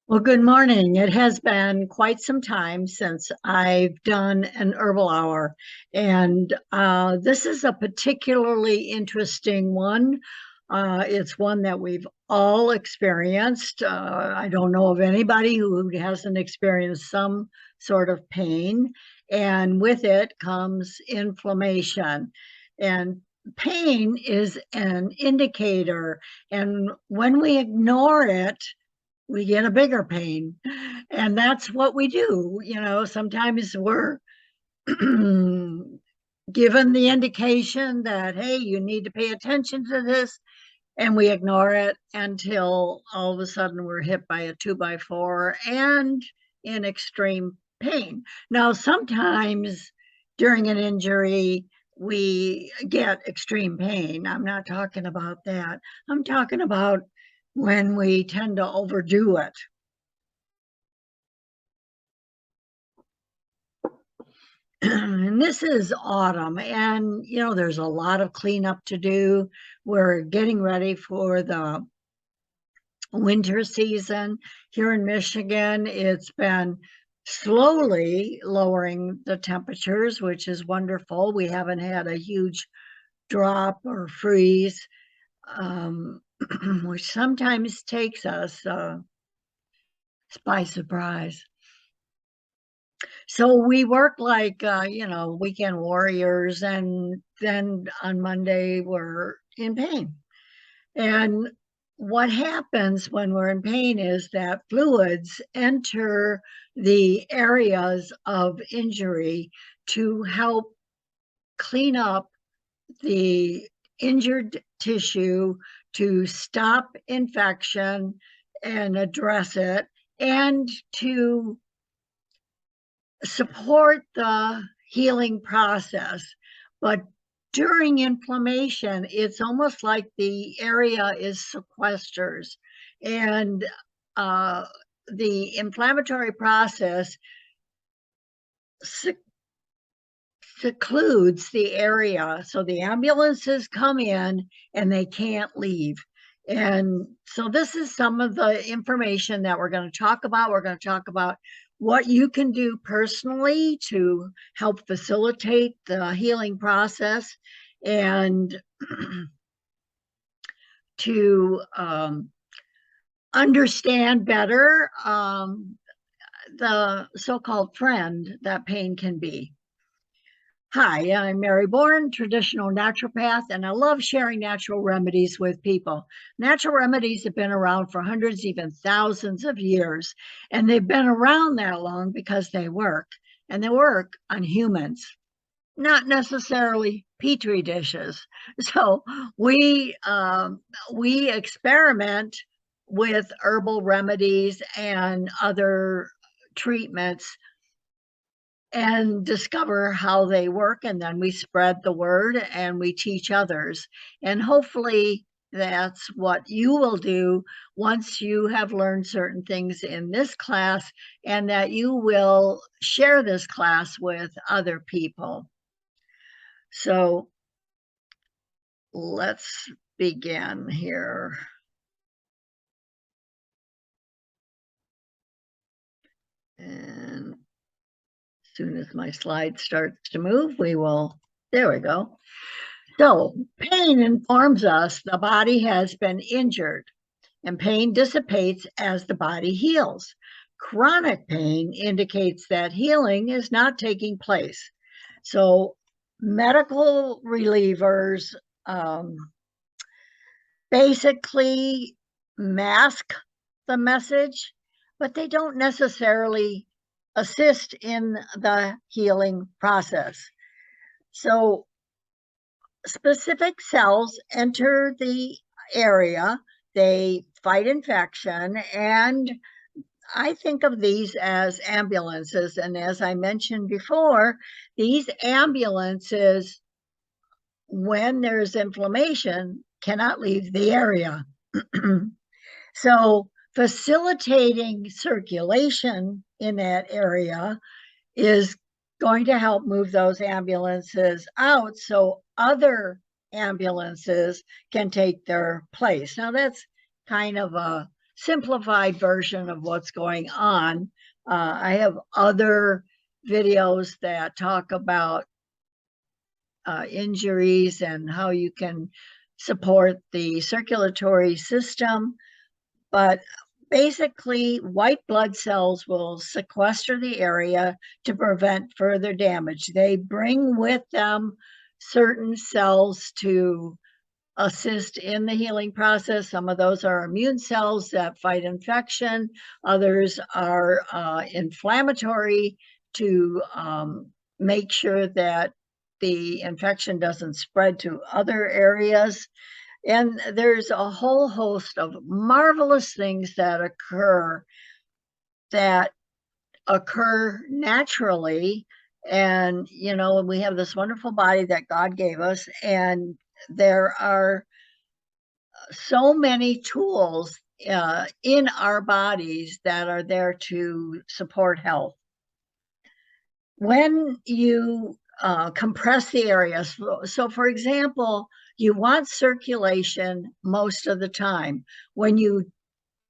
Well, good morning. It has been quite some time since I've done an herbal hour, and this is a particularly interesting one. It's one that we've all experienced. I don't know of anybody who hasn't experienced some sort of pain, and with it comes inflammation. And pain is an indicator, and when we ignore it, we get a bigger pain. And that's what we do. Sometimes we're given the indication that, hey, you need to pay attention to this, and we ignore it until all of a sudden we're hit by a 2x4 and in extreme pain. Now, sometimes during an injury, we get extreme pain. I'm not talking about that. I'm talking about when we tend to overdo it. And this is autumn, and there's a lot of cleanup to do. We're getting ready for the winter season here in Michigan. It's been slowly lowering the temperatures, which is wonderful. We haven't had a huge drop or freeze, which sometimes takes us by surprise. So we work like, weekend warriors, and then on Monday we're in pain. And what happens when we're in pain is that fluids enter the areas of injury to help clean up the injured tissue, to stop infection and address it, and to support the healing process. But during inflammation, it's almost like the area is sequesters, and the inflammatory process secludes the area. So the ambulances come in and they can't leave. And so this is some of the information that we're going to talk about. We're going to talk about what you can do personally to help facilitate the healing process, and to understand better the so-called friend that pain can be. Hi, I'm Mary Bourne, traditional naturopath, and I love sharing natural remedies with people. Natural remedies have been around for hundreds, even thousands of years, and they've been around that long because they work, and they work on humans, not necessarily petri dishes. So we experiment with herbal remedies and other treatments and discover how they work, and then we spread the word and we teach others. And hopefully that's what you will do once you have learned certain things in this class, and that you will share this class with other people. So let's begin here. And as soon as my slide starts to move, there we go. So pain informs us the body has been injured, and pain dissipates as the body heals. Chronic pain indicates that healing is not taking place. So medical relievers basically mask the message, but they don't necessarily assist in the healing process. So specific cells enter the area, they fight infection, and I think of these as ambulances. And as I mentioned before, these ambulances, when there's inflammation, cannot leave the area. So facilitating circulation in that area is going to help move those ambulances out so other ambulances can take their place. Now, that's kind of a simplified version of what's going on. I have other videos that talk about injuries and how you can support the circulatory system. But basically, white blood cells will sequester the area to prevent further damage. They bring with them certain cells to assist in the healing process. Some of those are immune cells that fight infection. Others are inflammatory to make sure that the infection doesn't spread to other areas. And there's a whole host of marvelous things that occur naturally. And, you know, we have this wonderful body that God gave us, and there are so many tools in our bodies that are there to support health. When you compress the area, so for example, you want circulation most of the time. When you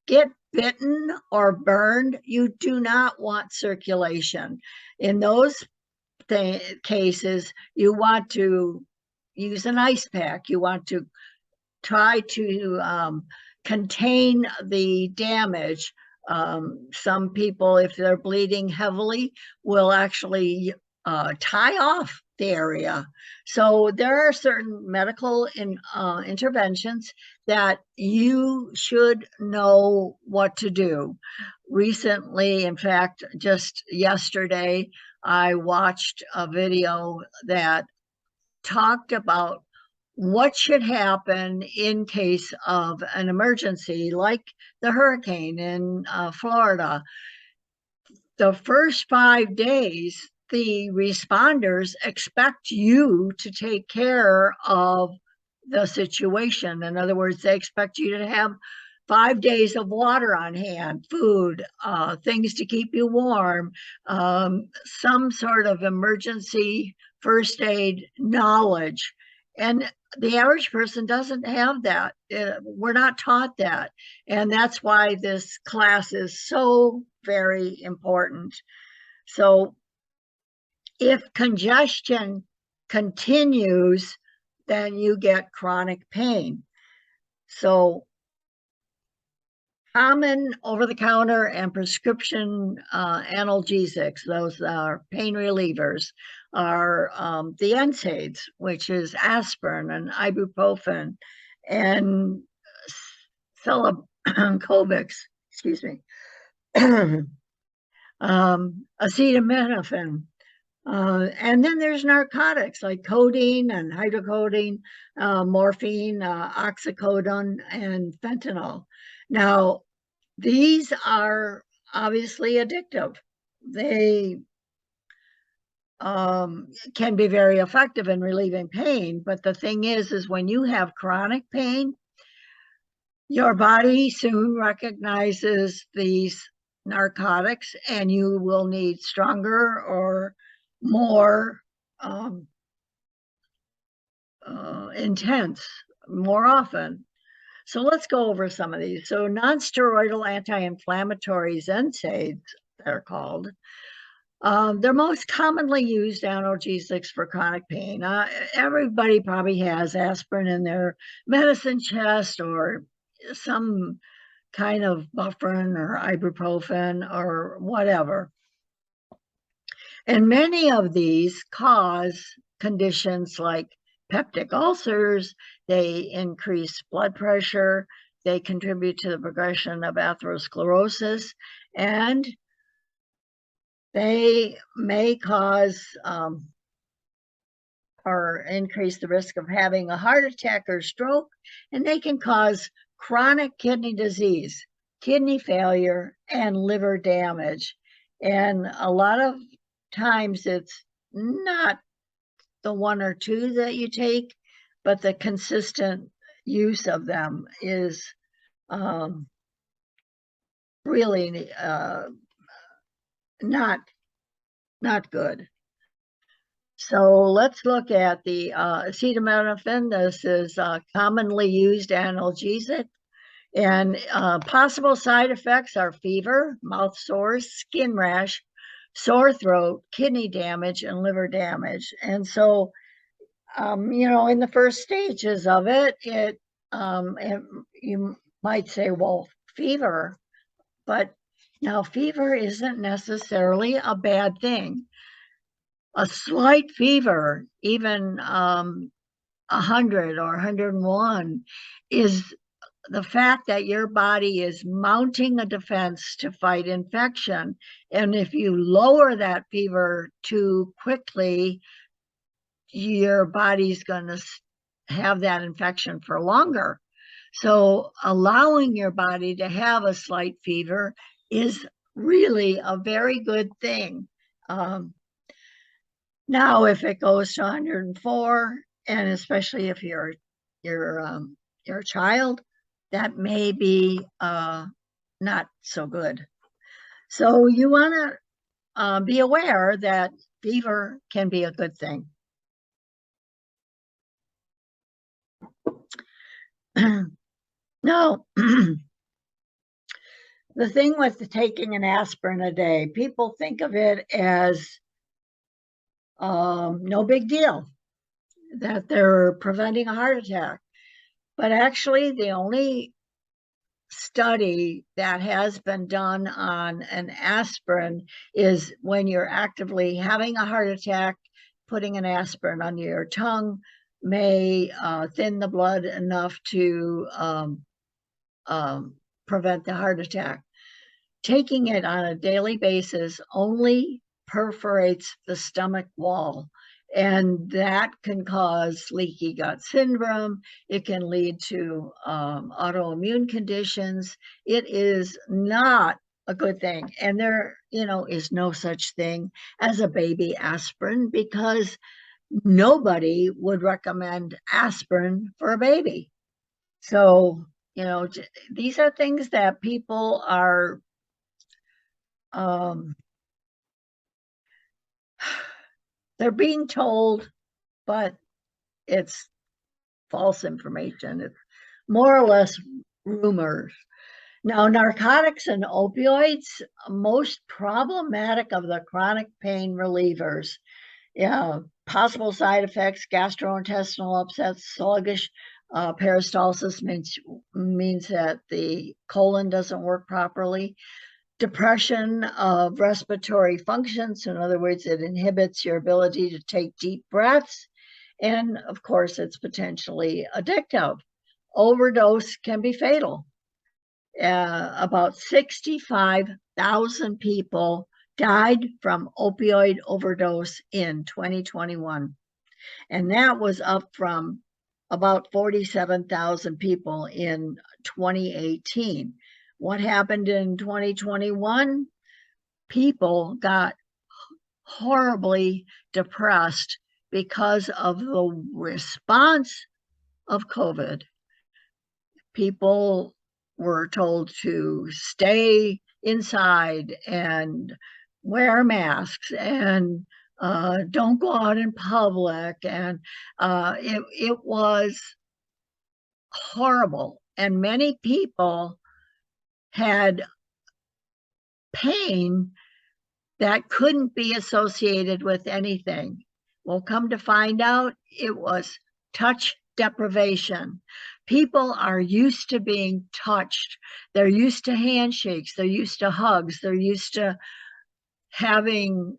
get bitten or burned, you do not want circulation. In those cases, you want to use an ice pack. You want to try to contain the damage. Some people, if they're bleeding heavily, will actually tie off the area. So there are certain medical interventions that you should know what to do. Recently, in fact, just yesterday, I watched a video that talked about what should happen in case of an emergency like the hurricane in Florida. The first 5 days, the responders expect you to take care of the situation. In other words, they expect you to have 5 days of water on hand, food, things to keep you warm, some sort of emergency first aid knowledge. And the average person doesn't have that. We're not taught that. And that's why this class is so very important. So if congestion continues, then you get chronic pain. So common over-the-counter and prescription analgesics, those are pain relievers, are the NSAIDs, which is aspirin and ibuprofen and Psyllium, excuse me, acetaminophen. And then there's narcotics like codeine and hydrocodone, morphine, oxycodone, and fentanyl. Now, these are obviously addictive. They can be very effective in relieving pain, but the thing is when you have chronic pain, your body soon recognizes these narcotics and you will need stronger or more intense more often. So let's go over some of these. So non-steroidal anti-inflammatories, NSAIDs, they're called. They're most commonly used analgesics for chronic pain. Everybody probably has aspirin in their medicine chest or some kind of bufferin or ibuprofen or whatever. And many of these cause conditions like peptic ulcers, they increase blood pressure, they contribute to the progression of atherosclerosis, and they may cause or increase the risk of having a heart attack or stroke, and they can cause chronic kidney disease, kidney failure, and liver damage. And a lot of times it's not the one or two that you take, but the consistent use of them is really not good. So let's look at the acetaminophen. This is a commonly used analgesic. And possible side effects are fever, mouth sores, skin rash, sore throat, kidney damage, and liver damage. And so, in the first stages of it, you might say, well, fever, but now fever isn't necessarily a bad thing. A slight fever, even 100 or 101, is the fact that your body is mounting a defense to fight infection. And if you lower that fever too quickly, your body's going to have that infection for longer. So allowing your body to have a slight fever is really a very good thing. Now, if it goes to 104, and especially if you're a child, that may be not so good. So you want to be aware that fever can be a good thing. Now, the thing with taking an aspirin a day, people think of it as no big deal, that they're preventing a heart attack. But actually, the only study that has been done on an aspirin is when you're actively having a heart attack, putting an aspirin under your tongue may thin the blood enough to prevent the heart attack. Taking it on a daily basis only perforates the stomach wall, and that can cause leaky gut syndrome. It can lead to autoimmune conditions. It is not a good thing. And there, is no such thing as a baby aspirin, because nobody would recommend aspirin for a baby. So, these are things that people are they're being told, but it's false information. It's more or less rumors. Now, narcotics and opioids, most problematic of the chronic pain relievers. Yeah, possible side effects: gastrointestinal upset, sluggish peristalsis means that the colon doesn't work properly. Depression of respiratory functions. In other words, it inhibits your ability to take deep breaths. And of course, it's potentially addictive. Overdose can be fatal. About 65,000 people died from opioid overdose in 2021. And that was up from about 47,000 people in 2018. What happened in 2021? People got horribly depressed because of the response of COVID. People were told to stay inside and wear masks and don't go out in public. And it was horrible. And many people had pain that couldn't be associated with anything. Well, come to find out, it was touch deprivation. People are used to being touched. They're used to handshakes. They're used to hugs. They're used to having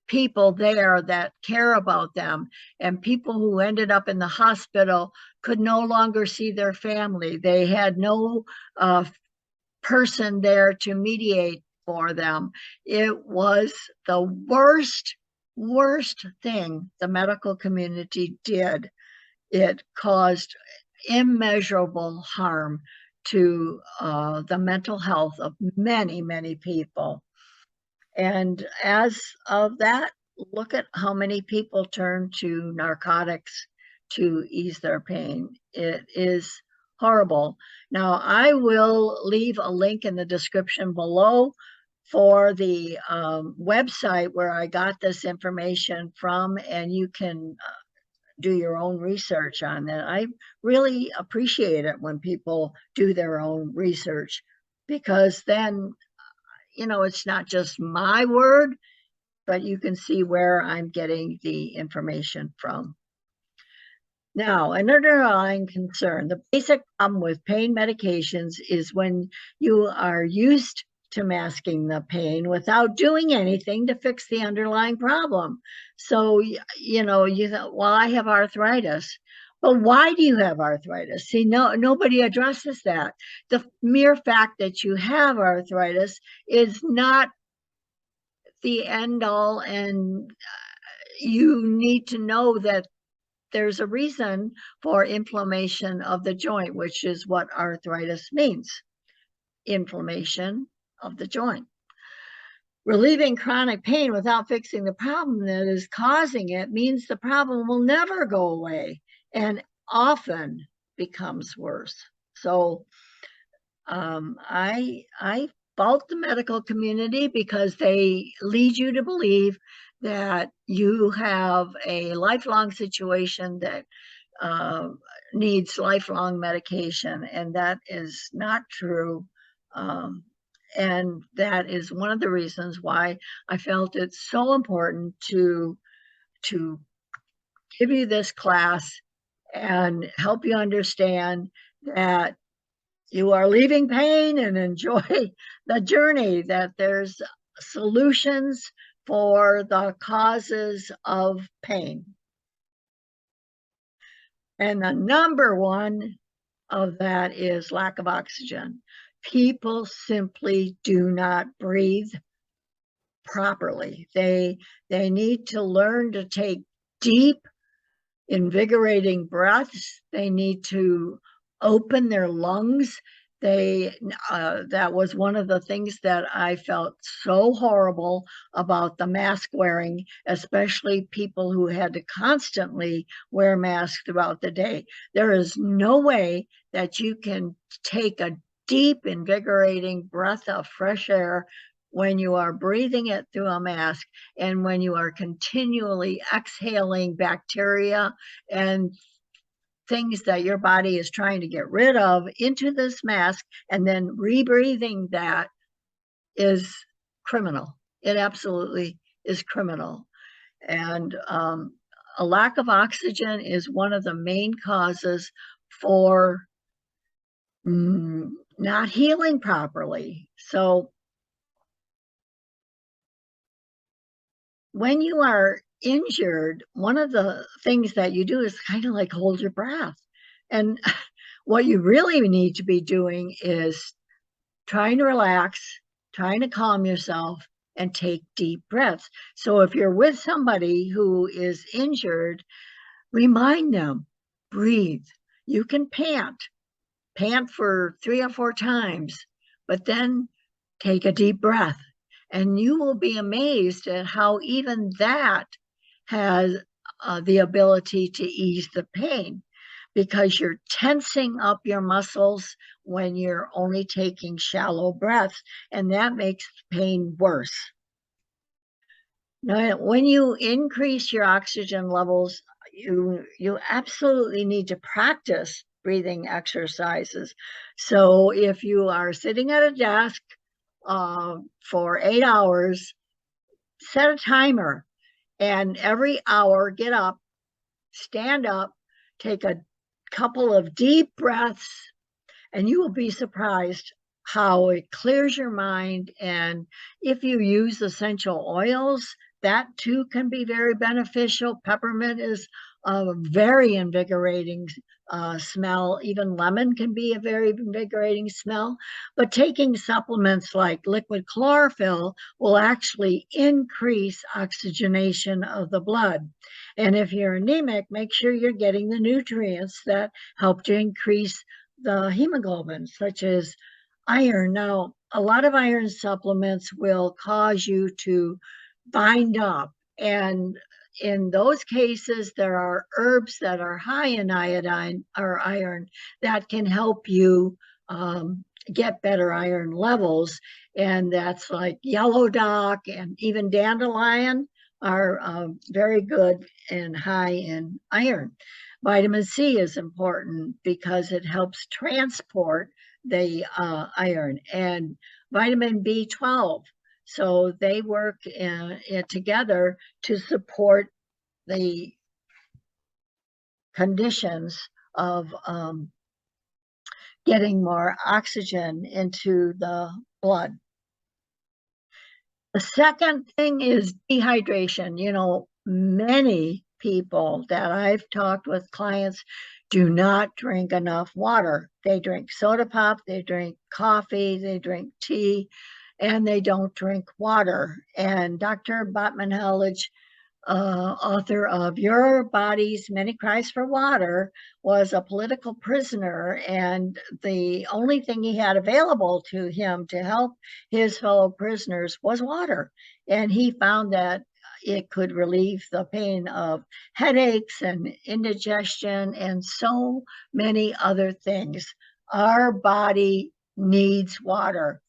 people there that care about them. And people who ended up in the hospital could no longer see their family. They had no person there to mediate for them. It was the worst thing the medical community did. It caused immeasurable harm to the mental health of many, many people. And as of that, look at how many people turn to narcotics to ease their pain. It is horrible. Now, I will leave a link in the description below for the website where I got this information from, and you can do your own research on that. I really appreciate it when people do their own research, because then, it's not just my word, but you can see where I'm getting the information from. Now, an underlying concern, the basic problem with pain medications is when you are used to masking the pain without doing anything to fix the underlying problem. So, you thought, well, I have arthritis. But why do you have arthritis? See, nobody addresses that. The mere fact that you have arthritis is not the end all, and you need to know that there's a reason for inflammation of the joint, which is what arthritis means, inflammation of the joint. Relieving chronic pain without fixing the problem that is causing it means the problem will never go away and often becomes worse. So I fault the medical community because they lead you to believe that you have a lifelong situation that needs lifelong medication, and that is not true. And that is one of the reasons why I felt it's so important to give you this class and help you understand that you are leaving pain and enjoy the journey, that there's solutions for the causes of pain. And the number one of that is lack of oxygen. People simply do not breathe properly. They need to learn to take deep, invigorating breaths. They need to open their lungs. That was one of the things that I felt so horrible about the mask wearing, especially people who had to constantly wear masks throughout the day. There is no way that you can take a deep, invigorating breath of fresh air when you are breathing it through a mask, and when you are continually exhaling bacteria and things that your body is trying to get rid of into this mask, and then rebreathing that is criminal. It absolutely is criminal. And a lack of oxygen is one of the main causes for not healing properly. So when you are injured, one of the things that you do is kind of like hold your breath. And what you really need to be doing is trying to relax, trying to calm yourself, and take deep breaths. So if you're with somebody who is injured, remind them, breathe. You can pant for 3 or 4 times, but then take a deep breath. And you will be amazed at how even that has the ability to ease the pain, because you're tensing up your muscles when you're only taking shallow breaths, and that makes pain worse. Now, when you increase your oxygen levels, you absolutely need to practice breathing exercises. So if you are sitting at a desk for 8 hours, set a timer, and every hour get up, stand up, take a couple of deep breaths, and you will be surprised how it clears your mind. And if you use essential oils, that too can be very beneficial. Peppermint is a very invigorating smell. Even lemon can be a very invigorating smell. But taking supplements like liquid chlorophyll will actually increase oxygenation of the blood. And if you're anemic, make sure you're getting the nutrients that help to increase the hemoglobin, such as iron. Now, a lot of iron supplements will cause you to bind up, and in those cases, there are herbs that are high in iodine or iron that can help you get better iron levels, and that's like yellow dock and even dandelion. are very good and high in iron. Vitamin C is important because it helps transport the iron, and vitamin B12. So they work together to support the conditions of getting more oxygen into the blood. The second thing is dehydration. You know, many people that I've talked with, clients, do not drink enough water. They drink soda pop, they drink coffee, they drink tea, and they don't drink water. And Dr. Botman-Hellich, author of Your Body's Many Cries for Water, was a political prisoner, and the only thing he had available to him to help his fellow prisoners was water. And he found that it could relieve the pain of headaches and indigestion and so many other things. Our body needs water,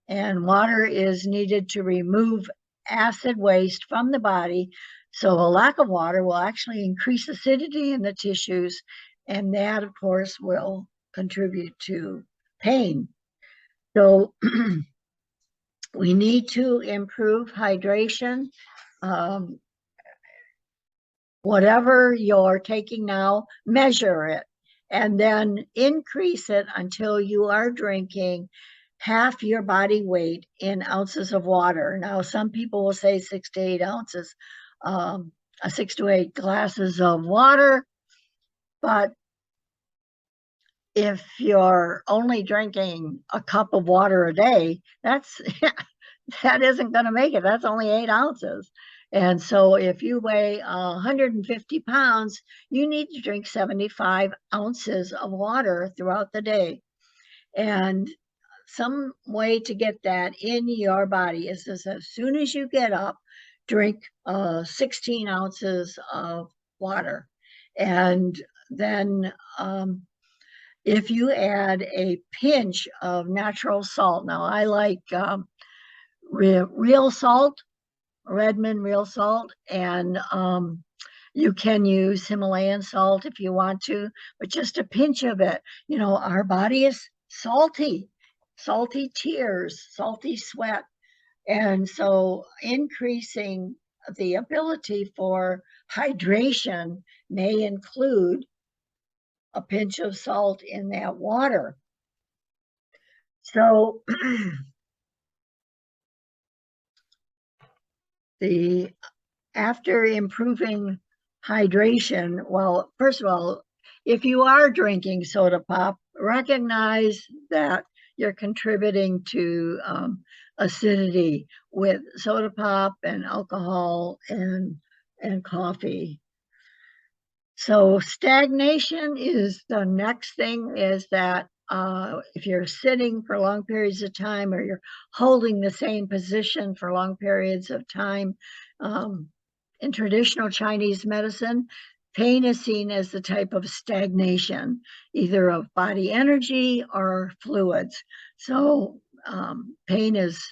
and water is needed to remove acid waste from the body. So a lack of water will actually increase acidity in the tissues, and that, of course, will contribute to pain. So we need to improve hydration. Whatever you're taking now, measure it and then increase it until you are drinking half your body weight in ounces of water. Now, some people will say 6 to 8 ounces, 6 to 8 glasses of water, but if you're only drinking a cup of water a day, that's that isn't going to make it. That's only 8 ounces. And so if you weigh 150 pounds, you need to drink 75 ounces of water throughout the day. And some way to get that in your body is this: as soon as you get up, drink 16 ounces of water. And then if you add a pinch of natural salt, now I like real salt, Redmond real salt, and you can use Himalayan salt if you want to, but just a pinch of it. You know, our body is salty, salty tears, salty sweat. And so increasing the ability for hydration may include a pinch of salt in that water. So after improving hydration, well, first of all, if you are drinking soda pop, recognize that you're contributing to acidity with soda pop and alcohol and coffee. So stagnation is the next thing, is that if you're sitting for long periods of time, or you're holding the same position for long periods of time, in traditional Chinese medicine, pain is seen as the type of stagnation, either of body energy or fluids. So pain is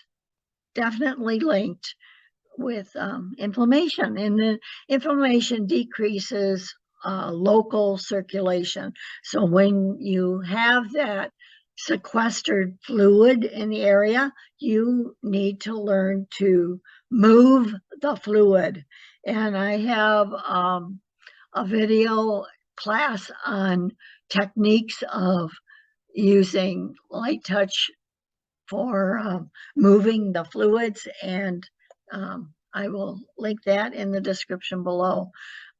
definitely linked with inflammation, and the inflammation decreases local circulation. So when you have that sequestered fluid in the area, you need to learn to move the fluid. And I have a video class on techniques of using light touch for moving the fluids, and I will link that in the description below.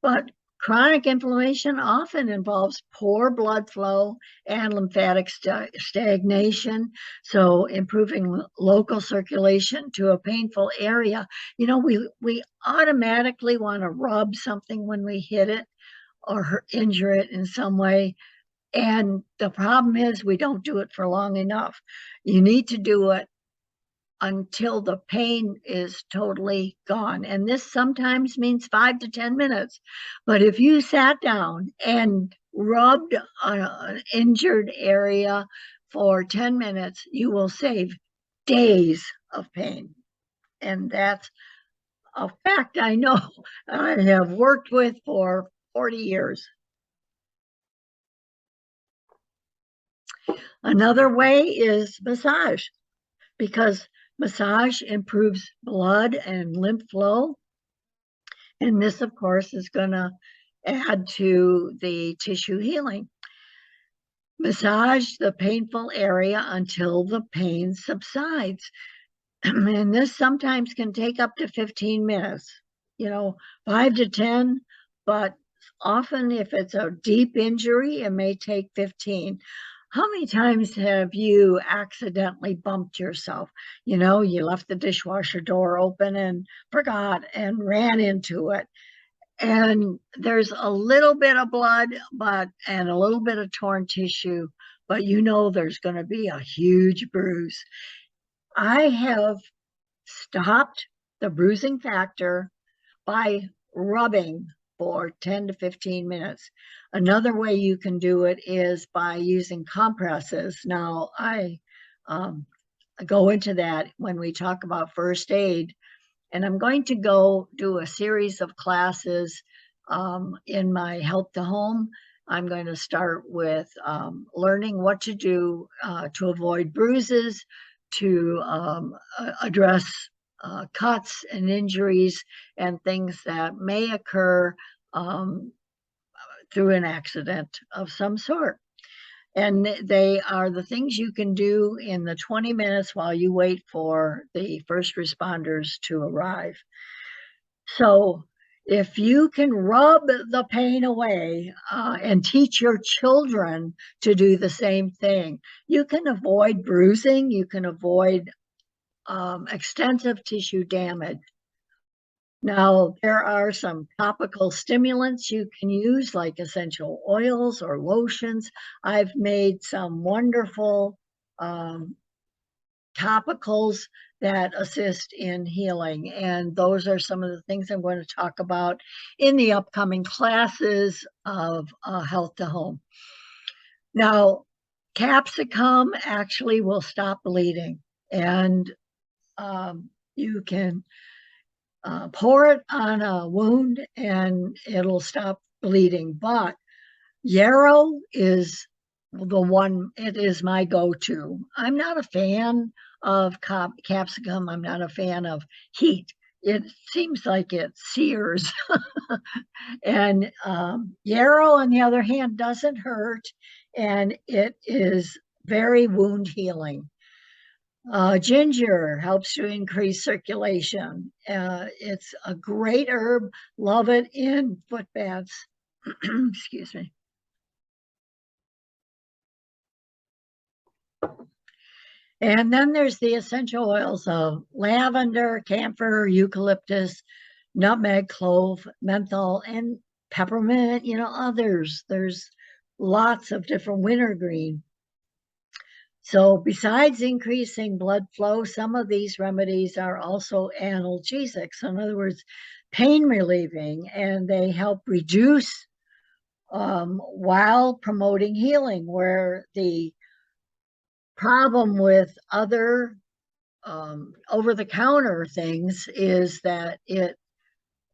But chronic inflammation often involves poor blood flow and lymphatic stagnation. So improving local circulation to a painful area. You know, we automatically want to rub something when we hit it or injure it in some way. And the problem is we don't do it for long enough. You need to do it until the pain is totally gone. And this sometimes means 5 to 10 minutes. But if you sat down and rubbed an injured area for 10 minutes, you will save days of pain. And that's a fact I know I have worked with for 40 years. Another way is massage, because massage improves blood and lymph flow. And this, of course, is going to add to the tissue healing. Massage the painful area until the pain subsides. And this sometimes can take up to 15 minutes, 5 to 10, but often if it's a deep injury, it may take 15. How many times have you accidentally bumped yourself? You left the dishwasher door open and forgot and ran into it. And there's a little bit of blood, and a little bit of torn tissue, but there's going to be a huge bruise. I have stopped the bruising factor by rubbing for 10 to 15 minutes. Another way you can do it is by using compresses. Now, I go into that when we talk about first aid, and I'm going to go do a series of classes in my Help to Home. I'm going to start with learning what to do to avoid bruises, to address cuts and injuries and things that may occur through an accident of some sort. And they are the things you can do in the 20 minutes while you wait for the first responders to arrive. So if you can rub the pain away and teach your children to do the same thing, you can avoid bruising, you can avoid extensive tissue damage. Now, there are some topical stimulants you can use, like essential oils or lotions. I've made some wonderful topicals that assist in healing, and those are some of the things I'm going to talk about in the upcoming classes of Health to Home. Now, capsicum actually will stop bleeding, and you can pour it on a wound and it'll stop bleeding. But yarrow is the one, it is my go-to. I'm not a fan of capsicum. I'm not a fan of heat. It seems like it sears. And yarrow, on the other hand, doesn't hurt, and it is very wound healing. Ginger helps to increase circulation. It's a great herb. Love it in foot baths. Excuse me. And then there's the essential oils of lavender, camphor, eucalyptus, nutmeg, clove, menthol, and peppermint, others. There's lots of different wintergreen. So besides increasing blood flow, some of these remedies are also analgesics. In other words, pain relieving, and they help reduce while promoting healing, where the problem with other over-the-counter things is that it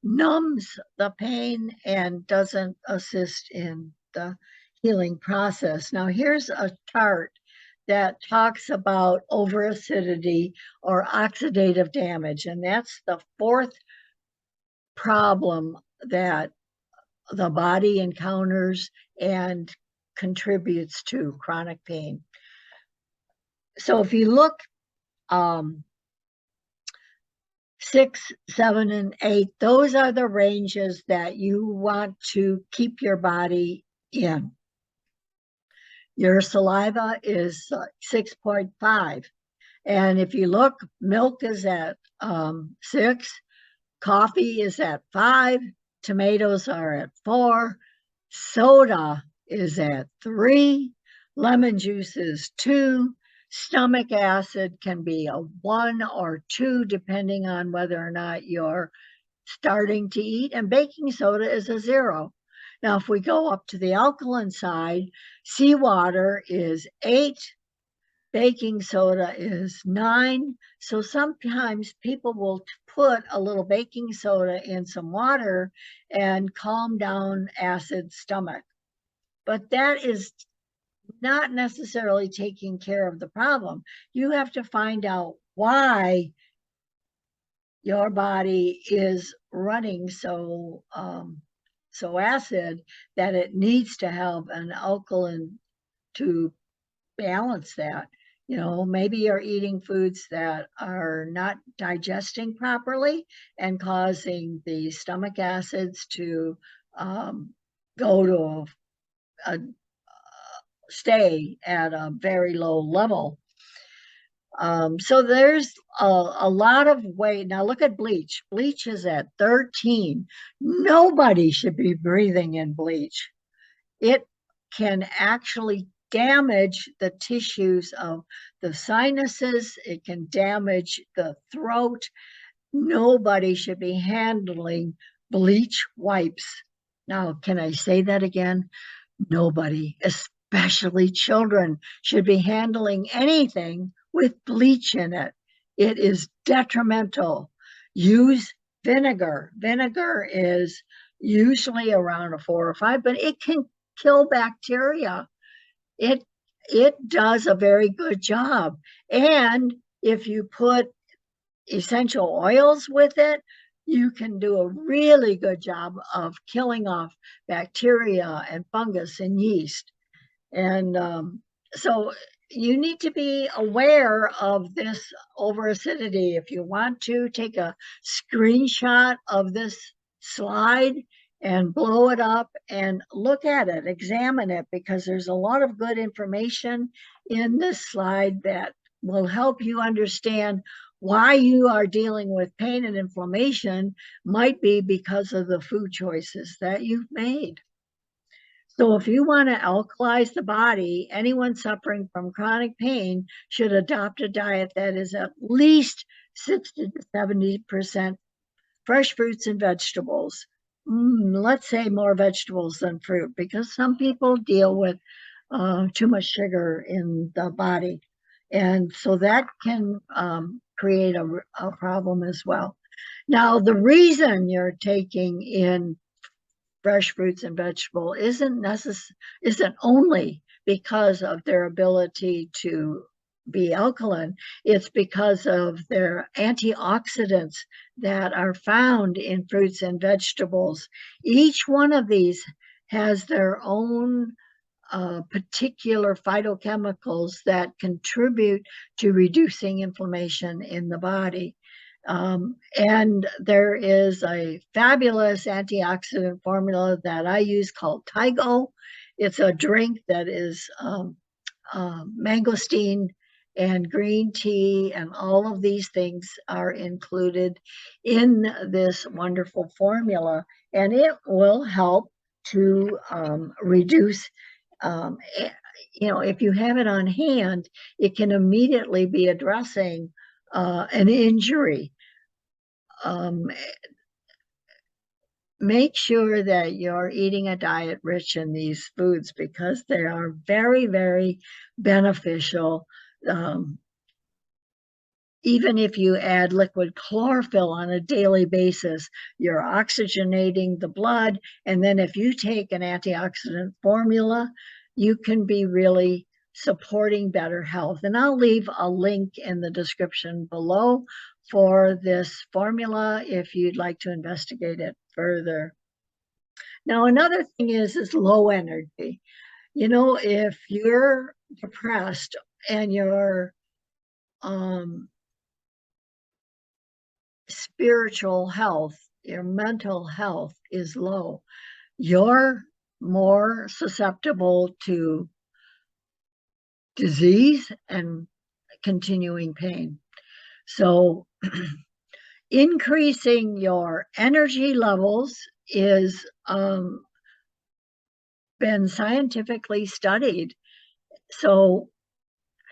numbs the pain and doesn't assist in the healing process. Now, here's a chart that talks about overacidity or oxidative damage, and that's the fourth problem that the body encounters and contributes to chronic pain. So if you look 6, 7, and 8, those are the ranges that you want to keep your body in. Your saliva is 6.5. And if you look, milk is at 6, coffee is at 5, tomatoes are at 4, soda is at 3, lemon juice is 2, stomach acid can be a 1 or 2, depending on whether or not you're starting to eat, and baking soda is a 0. Now, if we go up to the alkaline side, seawater is 8, baking soda is 9. So sometimes people will put a little baking soda in some water and calm down acid stomach. But that is not necessarily taking care of the problem. You have to find out why your body is running so acid that it needs to have an alkaline to balance that. Maybe you're eating foods that are not digesting properly and causing the stomach acids to go to a stay at a very low level. So there's a lot of weight. Now look at bleach. Bleach is at 13. Nobody should be breathing in bleach. It can actually damage the tissues of the sinuses. It can damage the throat. Nobody should be handling bleach wipes. Now, can I say that again? Nobody, especially children, should be handling anything with bleach in it. It is detrimental. Use vinegar. Vinegar is usually around a 4 or 5, but it can kill bacteria. It does a very good job. And if you put essential oils with it, you can do a really good job of killing off bacteria and fungus and yeast. And so you need to be aware of this overacidity. If you want to, take a screenshot of this slide and blow it up and look at it, examine it, because there's a lot of good information in this slide that will help you understand why you are dealing with pain and inflammation. Might be because of the food choices that you've made. So if you want to alkalize the body, anyone suffering from chronic pain should adopt a diet that is at least 60 to 70% fresh fruits and vegetables. Let's say more vegetables than fruit, because some people deal with too much sugar in the body. And so that can create a problem as well. Now, the reason you're taking in fresh fruits and vegetable isn't only because of their ability to be alkaline. It's because of their antioxidants that are found in fruits and vegetables. Each one of these has their own particular phytochemicals that contribute to reducing inflammation in the body. And there is a fabulous antioxidant formula that I use called Tygo. It's a drink that is mangosteen and green tea, and all of these things are included in this wonderful formula, and it will help to reduce if you have it on hand, it can immediately be addressing an injury. Make sure that you're eating a diet rich in these foods, because they are very, very beneficial. Even if you add liquid chlorophyll on a daily basis, you're oxygenating the blood. And then if you take an antioxidant formula, you can be really supporting better health. And I'll leave a link in the description below for this formula if you'd like to investigate it further. Now, another thing is low energy. If you're depressed and your spiritual health, your mental health is low, you're more susceptible to disease and continuing pain. So increasing your energy levels is been scientifically studied. So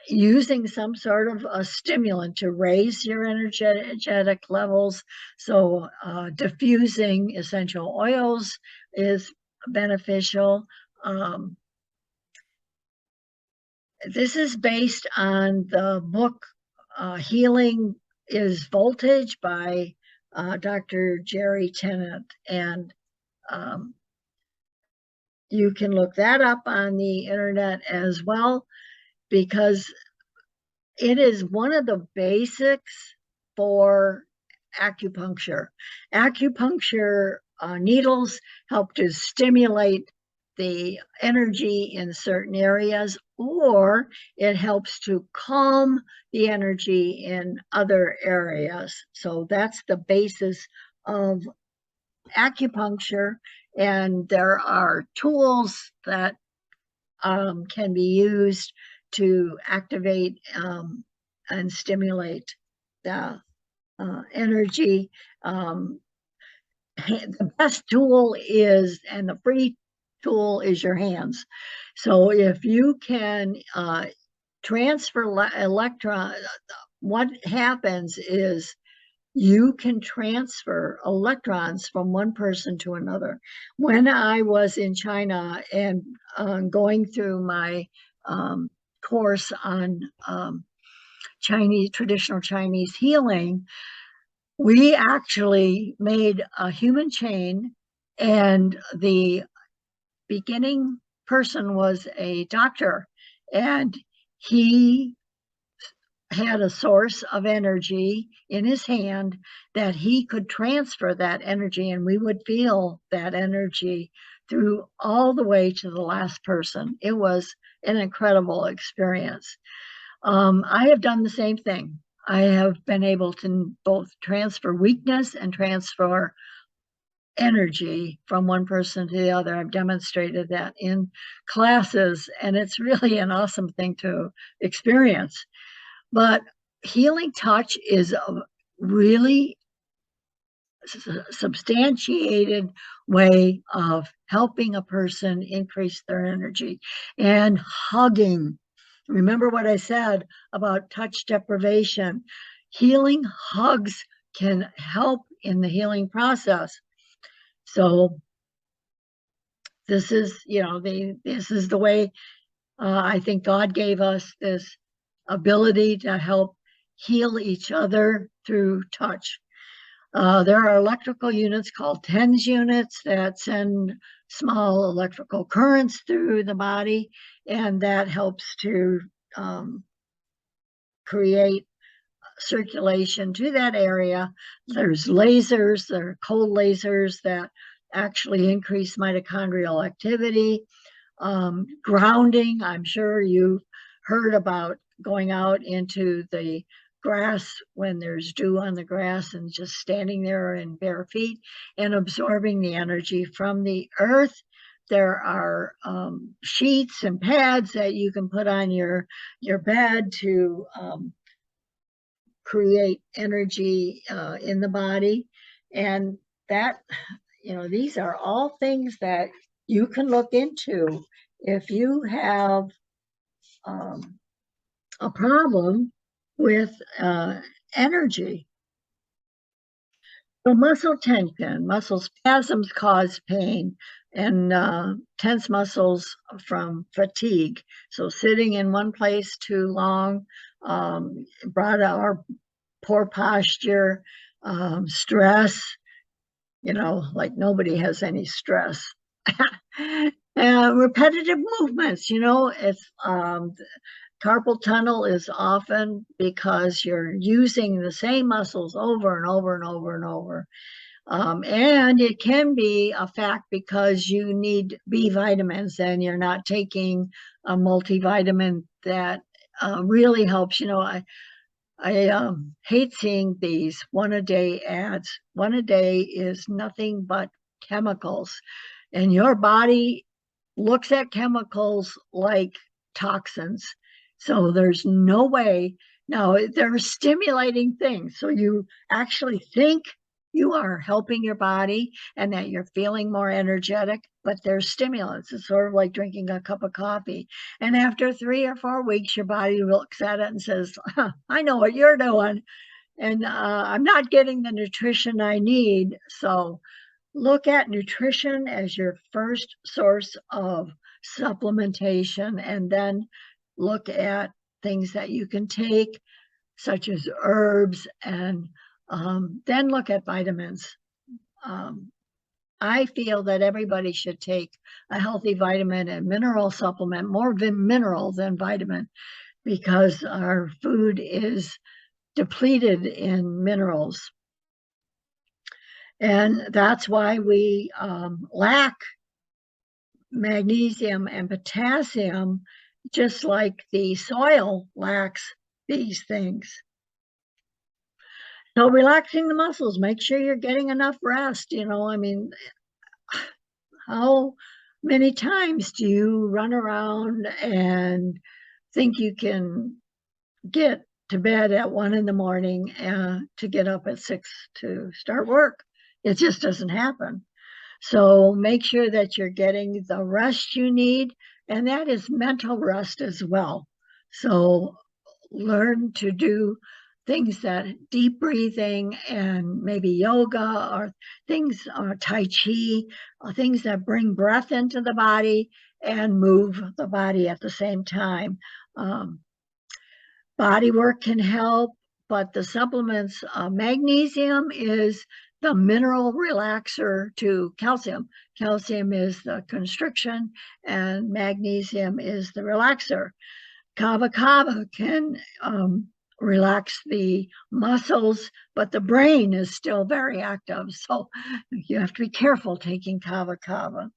using some sort of a stimulant to raise your energetic levels. So diffusing essential oils is beneficial. This is based on the book Healing is Voltage by Dr. Jerry Tennant. And you can look that up on the internet as well, because it is one of the basics for acupuncture. Acupuncture needles help to stimulate the energy in certain areas, or it helps to calm the energy in other areas. So that's the basis of acupuncture. And there are tools that can be used to activate and stimulate the energy. The best tool is, and the free tool is, your hands. So if you can transfer electron, what happens is you can transfer electrons from one person to another. When I was in China and going through my course on traditional Chinese healing, we actually made a human chain, and the beginning person was a doctor, and he had a source of energy in his hand that he could transfer that energy, and we would feel that energy through all the way to the last person. It was an incredible experience. I have done the same thing. I have been able to both transfer weakness and transfer energy from one person to the other. I've demonstrated that in classes, and it's really an awesome thing to experience. But healing touch is a really substantiated way of helping a person increase their energy. And hugging. Remember what I said about touch deprivation. Healing hugs can help in the healing process. So this is, this is the way I think God gave us this ability to help heal each other through touch. There are electrical units called TENS units that send small electrical currents through the body, and that helps to create circulation to that area. There's lasers, there are cold lasers that actually increase mitochondrial activity. Grounding, I'm sure you've heard about going out into the grass when there's dew on the grass and just standing there in bare feet and absorbing the energy from the earth. There are sheets and pads that you can put on your bed to create energy in the body. And that, these are all things that you can look into if you have a problem with energy. So muscle tension, muscle spasms cause pain, and tense muscles from fatigue. So sitting in one place too long brought our poor posture, stress, like nobody has any stress. Repetitive movements, it's carpal tunnel is often because you're using the same muscles over and over and over and over. And it can be a fact because you need B vitamins and you're not taking a multivitamin that really helps. I hate seeing these one-a-day ads. One-a-day is nothing but chemicals, and your body looks at chemicals like toxins. So there's no way. Now, they're stimulating things. So you actually think you are helping your body and that you're feeling more energetic, but they're stimulants. It's sort of like drinking a cup of coffee. And after 3 or 4 weeks, your body looks at it and says, I know what you're doing. And I'm not getting the nutrition I need. So look at nutrition as your first source of supplementation, and then look at things that you can take, such as herbs, and then look at vitamins. I feel that everybody should take a healthy vitamin and mineral supplement, more mineral than vitamin, because our food is depleted in minerals. And that's why we lack magnesium and potassium, just like the soil lacks these things. So relaxing the muscles, make sure you're getting enough rest. I mean, how many times do you run around and think you can get to bed at 1 in the morning to get up at 6 to start work? It just doesn't happen. So make sure that you're getting the rest you need, and that is mental rest as well. So learn to do things that deep breathing and maybe yoga, or things, Tai Chi, things that bring breath into the body and move the body at the same time. Body work can help, but the supplements, magnesium is the mineral relaxer to calcium. Calcium is the constriction, and magnesium is the relaxer. Kava kava can relax the muscles, but the brain is still very active. So you have to be careful taking kava kava.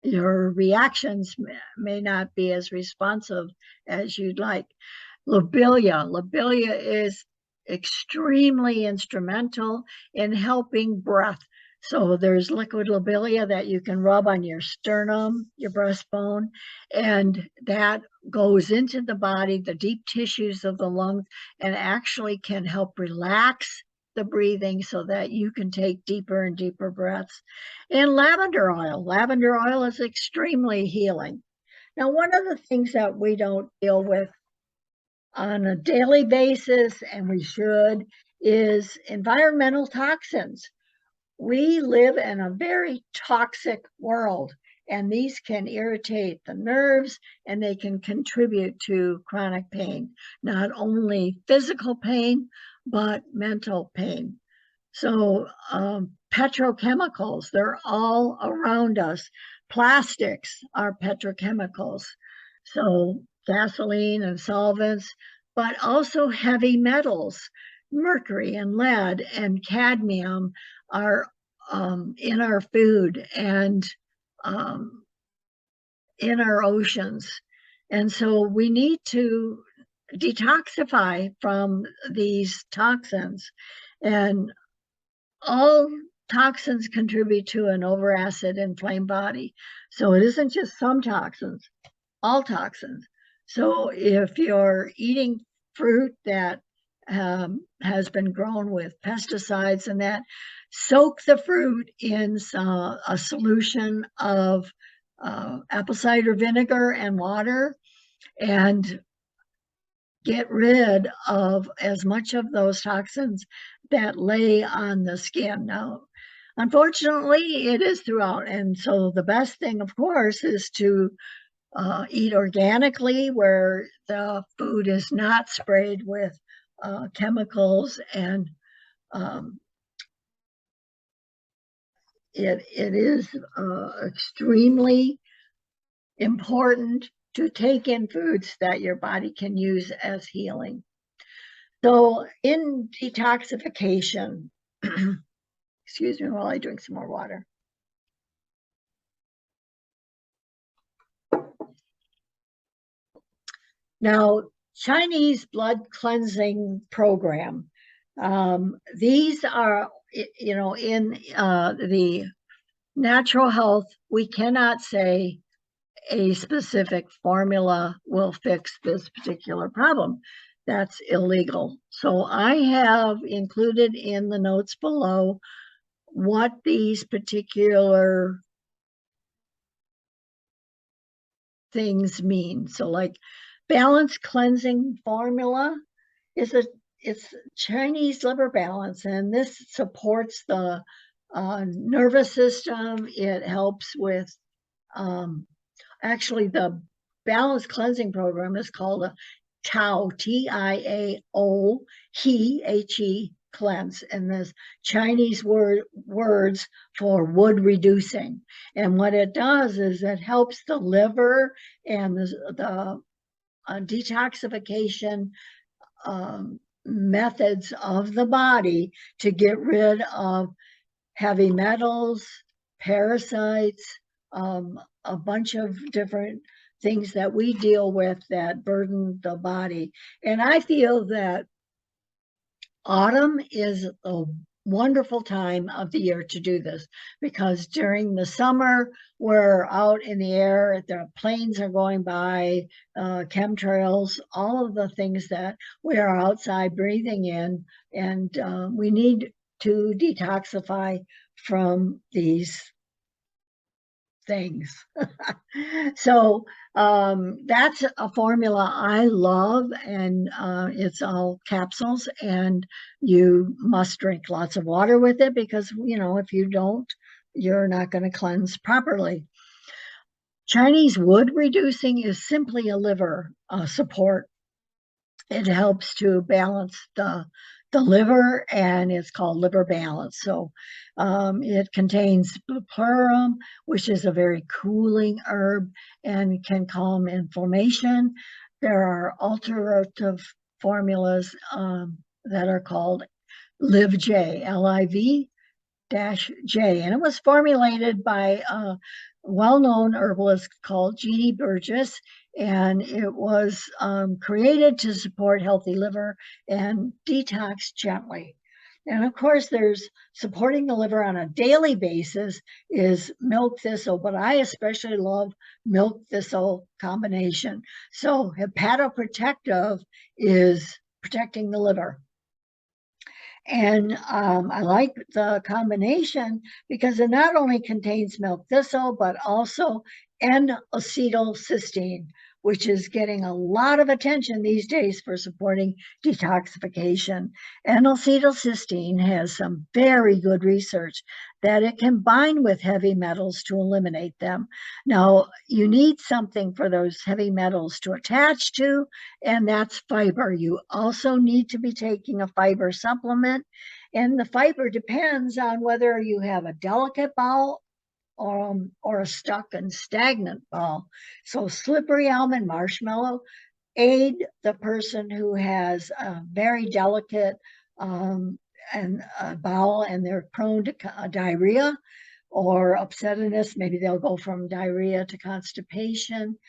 Your reactions may not be as responsive as you'd like. Lobelia is extremely instrumental in helping breath. So there's liquid lobelia that you can rub on your sternum, your breastbone, and that goes into the body, the deep tissues of the lungs, and actually can help relax the breathing so that you can take deeper and deeper breaths. And lavender oil is extremely healing. Now, one of the things that we don't deal with on a daily basis, and we should, is environmental toxins. We live in a very toxic world, and these can irritate the nerves, and they can contribute to chronic pain, not only physical pain, but mental pain. So petrochemicals, they're all around us. Plastics are petrochemicals. So gasoline and solvents, but also heavy metals, mercury and lead and cadmium are in our food and in our oceans. And so we need to detoxify from these toxins. And all toxins contribute to an overacid, inflamed body. So it isn't just some toxins, all toxins. So if you're eating fruit that has been grown with pesticides and that, soak the fruit in a solution of apple cider vinegar and water, and get rid of as much of those toxins that lay on the skin. Now, unfortunately, it is throughout. And so the best thing, of course, is to eat organically, where the food is not sprayed with chemicals, and it is extremely important to take in foods that your body can use as healing. So in detoxification, excuse me while I drink some more water. Now, Chinese blood cleansing program. These are, in the natural health, we cannot say a specific formula will fix this particular problem. That's illegal. So I have included in the notes below what these particular things mean. So like balance cleansing formula it's Chinese liver balance, and this supports the nervous system. It helps with actually the balanced cleansing program is called a Tao, T-I-A-O, He cleanse, and there's Chinese words for wood reducing. And what it does is it helps the liver and the detoxification methods of the body to get rid of heavy metals, parasites, a bunch of different things that we deal with that burden the body. And I feel that autumn is a wonderful time of the year to do this, because during the summer, we're out in the air, the planes are going by, chemtrails, all of the things that we are outside breathing in, and we need to detoxify from these things. So that's a formula I love, and it's all capsules, and you must drink lots of water with it, because if you don't, you're not going to cleanse properly. Chinese wood reducing is simply a liver support. It helps to balance the liver, and it's called liver balance. So it contains bupleurum, which is a very cooling herb and can calm inflammation. There are alternative formulas that are called LIV-J, LIV-J, and it was formulated by a well-known herbalist called Jeannie Burgess, and it was created to support healthy liver and detox gently. And of course, there's supporting the liver on a daily basis is milk thistle, but I especially love milk thistle combination. So hepatoprotective is protecting the liver. And I like the combination because it not only contains milk thistle, but also N-acetylcysteine, which is getting a lot of attention these days for supporting detoxification. N-acetylcysteine has some very good research that it can bind with heavy metals to eliminate them. Now, you need something for those heavy metals to attach to, and that's fiber. You also need to be taking a fiber supplement, and the fiber depends on whether you have a delicate bowel or a stuck and stagnant bowel. So slippery almond marshmallow aid the person who has a very delicate bowel, and they're prone to diarrhea or upsetness. Maybe they'll go from diarrhea to constipation,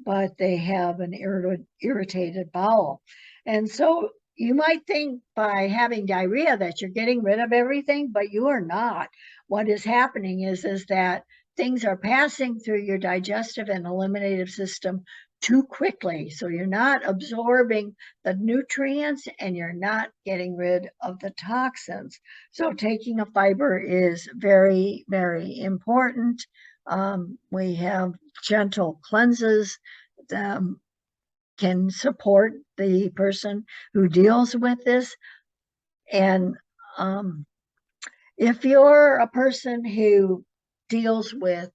but they have an irritated bowel. And so you might think by having diarrhea that you're getting rid of everything, but you are not. What is happening is that things are passing through your digestive and eliminative system too quickly. So you're not absorbing the nutrients and you're not getting rid of the toxins. So taking a fiber is very, very important. We have gentle cleanses that can support the person who deals with this. And if you're a person who deals with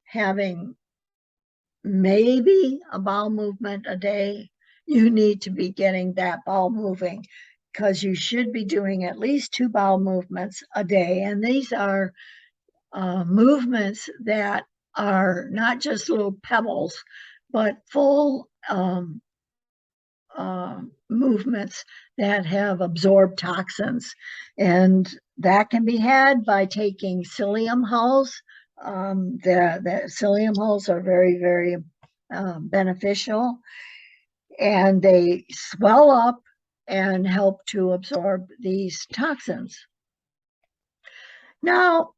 having maybe a bowel movement a day, you need to be getting that bowel moving, because you should be doing at least 2 bowel movements a day. And these are movements that are not just little pebbles, but full movements that have absorbed toxins. And that can be had by taking psyllium hulls. The psyllium hulls are very, very beneficial, and they swell up and help to absorb these toxins. Now,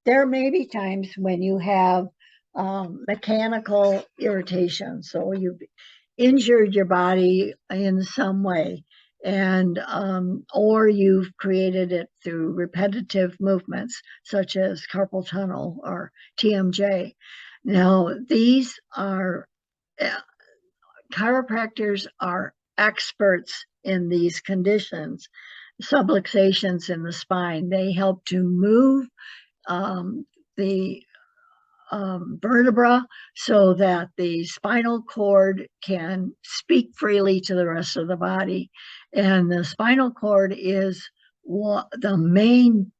there may be times when you have mechanical irritation. So you've injured your body in some way, and or you've created it through repetitive movements such as carpal tunnel or TMJ. Now, these are chiropractors are experts in these conditions. Subluxations in the spine, they help to move the vertebra so that the spinal cord can speak freely to the rest of the body. And the spinal cord is the main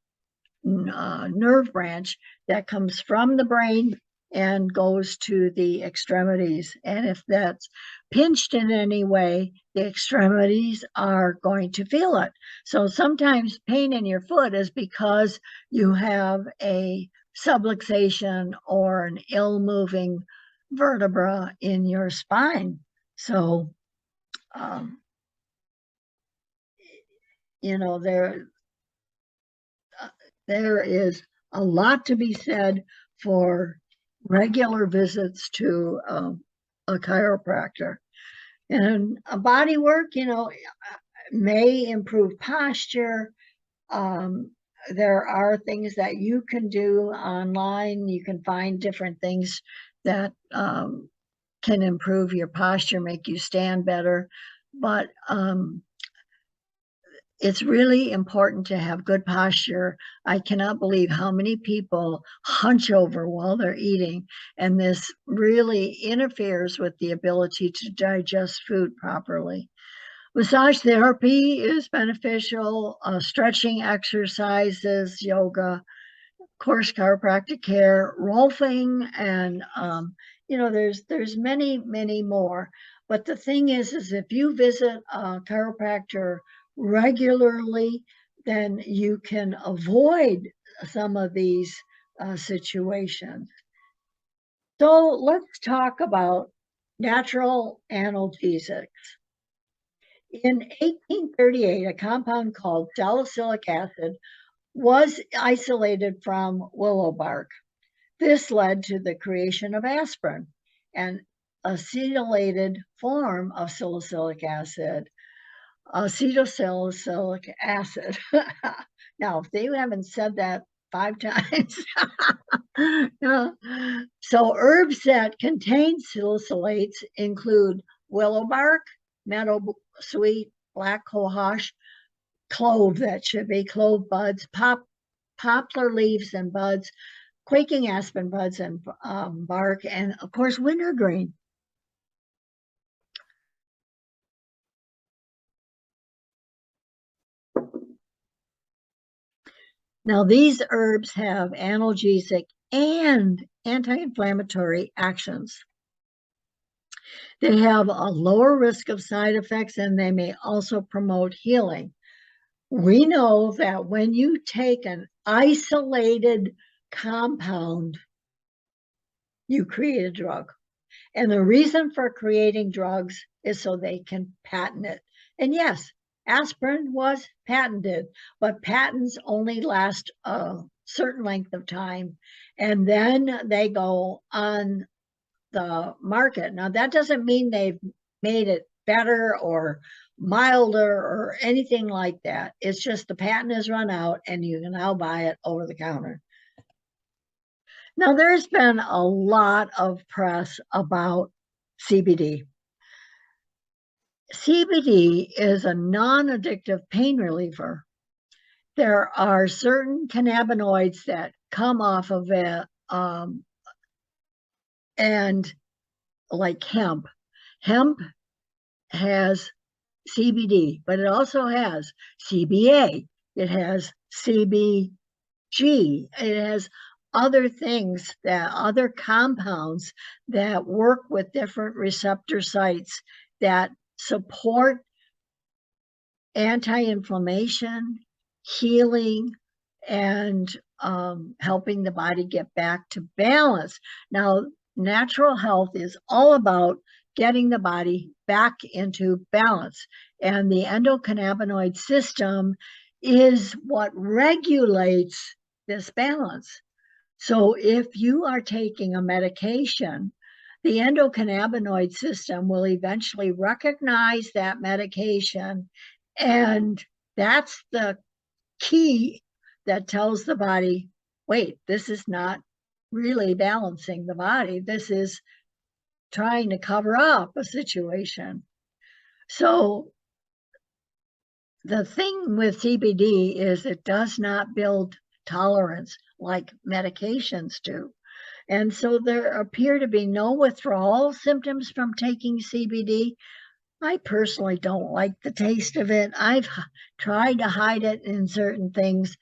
nerve branch that comes from the brain and goes to the extremities. And if that's pinched in any way, the extremities are going to feel it. So sometimes pain in your foot is because you have a subluxation or an ill-moving vertebra in your spine. So, you know, there is a lot to be said for regular visits to a chiropractor. And a body work, you know, may improve posture. There are things that you can do online. You can find different things that can improve your posture, make you stand better. But it's really important to have good posture. I cannot believe how many people hunch over while they're eating, and this really interferes with the ability to digest food properly. Massage therapy is beneficial, stretching exercises, yoga, of course, chiropractic care, rolfing, and you know, there's many more. But the thing is if you visit a chiropractor regularly, then you can avoid some of these situations. So let's talk about natural analgesics. In 1838, a compound called salicylic acid was isolated from willow bark. This led to the creation of aspirin, an acetylated form of salicylic acid, acetylsalicylic acid. Now, if they haven't said that 5 times. So herbs that contain salicylates include willow bark, meadow sweet, black cohosh, clove, that should be clove buds, poplar leaves and buds, quaking aspen buds and bark, and of course wintergreen. Now these herbs have analgesic and anti-inflammatory actions. They have a lower risk of side effects, and they may also promote healing. We know that when you take an isolated compound, you create a drug. And the reason for creating drugs is so they can patent it. And yes, aspirin was patented, but patents only last a certain length of time, and then they go on the market. Now, that doesn't mean they've made it better or milder or anything like that. It's just the patent has run out and you can now buy it over the counter. Now, there's been a lot of press about CBD. CBD is a non-addictive pain reliever. There are certain cannabinoids that come off of it, and like hemp. Hemp has CBD, but it also has CBA. It has CBG. It has other things, that other compounds that work with different receptor sites that support anti-inflammation, healing, and helping the body get back to balance. Now, natural health is all about getting the body back into balance. And the endocannabinoid system is what regulates this balance. So if you are taking a medication, the endocannabinoid system will eventually recognize that medication, and that's the key that tells the body, wait, this is not really balancing the body. This is trying to cover up a situation. So the thing with CBD is it does not build tolerance like medications do. And so there appear to be no withdrawal symptoms from taking CBD. I personally don't like the taste of it. I've tried to hide it in certain things.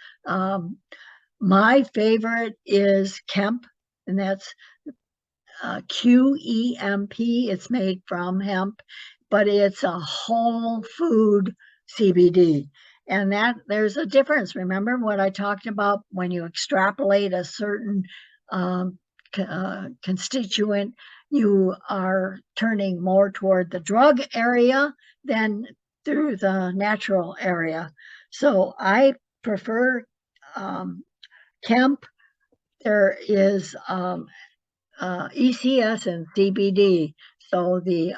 My favorite is Kemp, and that's QEMP. It's made from hemp, but it's a whole food CBD. And that there's a difference. Remember what I talked about when you extrapolate a certain um, constituent, you are turning more toward the drug area than through the natural area. So I prefer Kemp. There is ECS and CBD. So the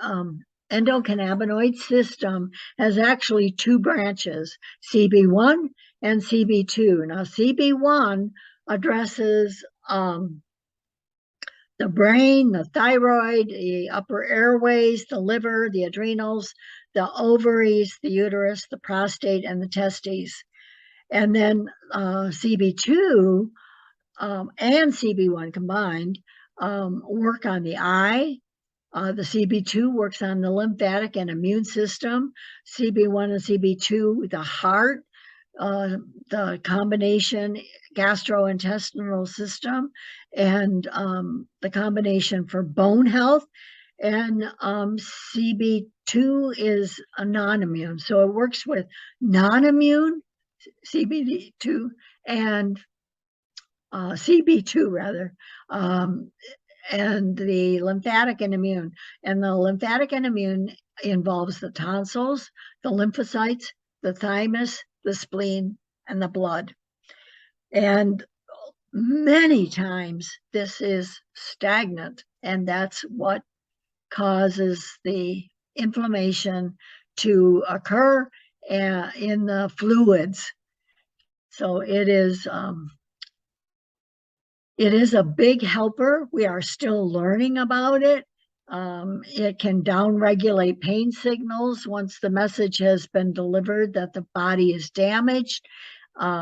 endocannabinoid system has actually two branches, CB1 and CB2. Now, CB1 addresses the brain, the thyroid, the upper airways, the liver, the adrenals, the ovaries, the uterus, the prostate, and the testes. And then CB2 and CB1 combined work on the eye. The CB2 works on the lymphatic and immune system. CB1 and CB2, the heart, the combination gastrointestinal system, and the combination for bone health. And CB2 is a non-immune. So it works with non-immune CBD2 and CB2 rather, and the lymphatic and immune. And the lymphatic and immune involves the tonsils, the lymphocytes, the thymus, the spleen, and the blood. And many times this is stagnant, and that's what causes the inflammation to occur in the fluids. So it is a big helper. We are still learning about it. It can downregulate pain signals once the message has been delivered that the body is damaged.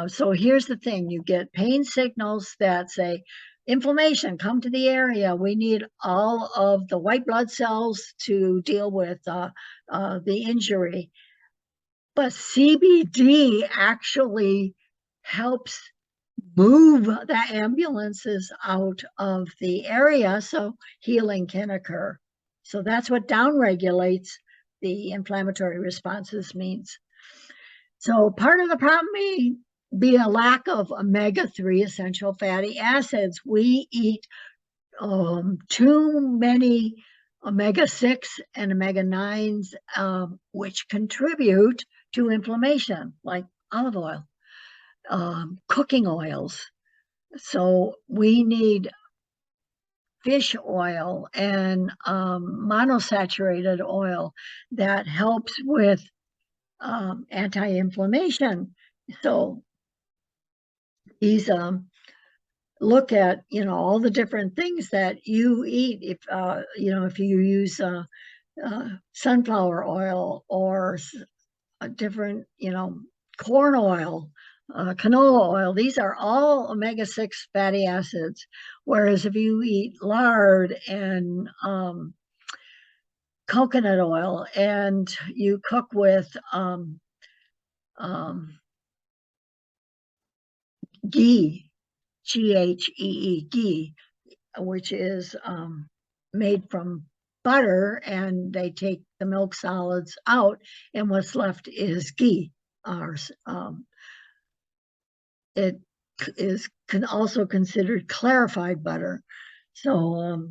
So here's the thing, you get pain signals that say, inflammation, come to the area. We need all of the white blood cells to deal with the injury. But CBD actually helps move the ambulances out of the area so healing can occur. So that's what downregulates the inflammatory responses means. So part of the problem may be a lack of omega-3 essential fatty acids. We eat too many omega-6 and omega-9s, which contribute to inflammation, like olive oil, cooking oils. So we need fish oil and monosaturated oil that helps with anti-inflammation. So these look at all the different things that you eat. If if you use sunflower oil or a different corn oil, canola oil, these are all omega-6 fatty acids. Whereas if you eat lard and coconut oil and you cook with ghee, Ghee, ghee, which is made from butter, and they take the milk solids out, and what's left is ghee. It is also considered clarified butter. So